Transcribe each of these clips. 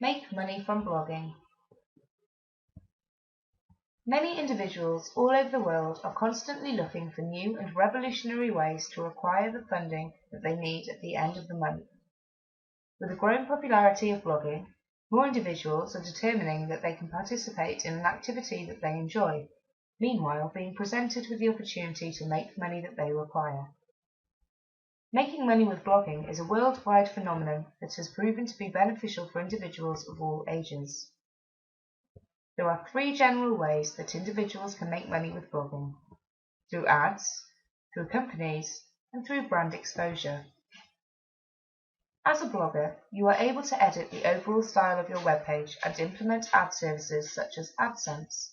Make money from blogging. Many individuals all over the world are constantly looking for new and revolutionary ways to acquire the funding that they need at the end of the month. With the growing popularity of blogging, more individuals are determining that they can participate in an activity that they enjoy, meanwhile being presented with the opportunity to make money that they require. Making money with blogging is a worldwide phenomenon that has proven to be beneficial for individuals of all ages. There are three general ways that individuals can make money with blogging: through ads, through companies, and through brand exposure. As a blogger, you are able to edit the overall style of your webpage and implement ad services such as AdSense.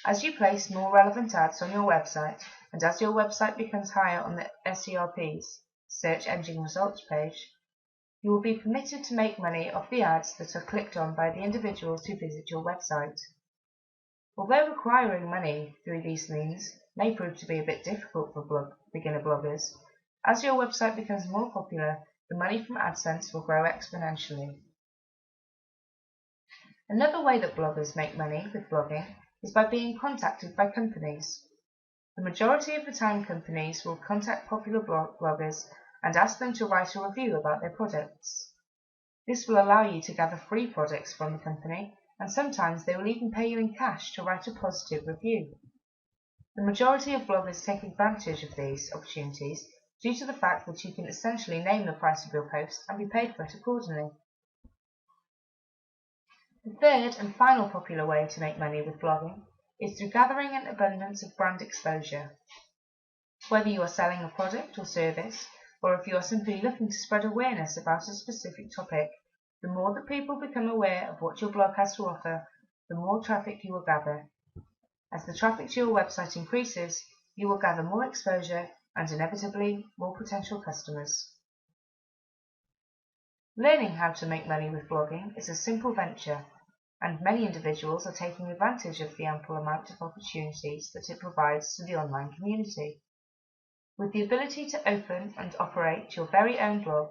As you place more relevant ads on your website, and as your website becomes higher on the SERP's search engine results page, you will be permitted to make money off the ads that are clicked on by the individuals who visit your website. Although acquiring money through these means may prove to be a bit difficult for beginner bloggers, as your website becomes more popular, the money from AdSense will grow exponentially. Another way that bloggers make money with blogging is by being contacted by companies. The majority of the time, companies will contact popular bloggers and ask them to write a review about their products. This will allow you to gather free products from the company, and sometimes they will even pay you in cash to write a positive review. The majority of bloggers take advantage of these opportunities due to the fact that you can essentially name the price of your post and be paid for it accordingly. The third and final popular way to make money with blogging is through gathering an abundance of brand exposure. Whether you are selling a product or service, or if you are simply looking to spread awareness about a specific topic, the more that people become aware of what your blog has to offer, the more traffic you will gather. As the traffic to your website increases, you will gather more exposure and inevitably more potential customers. Learning how to make money with blogging is a simple venture, and many individuals are taking advantage of the ample amount of opportunities that it provides to the online community. With the ability to open and operate your very own blog,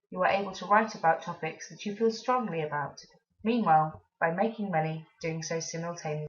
you are able to write about topics that you feel strongly about, meanwhile by making money doing so simultaneously.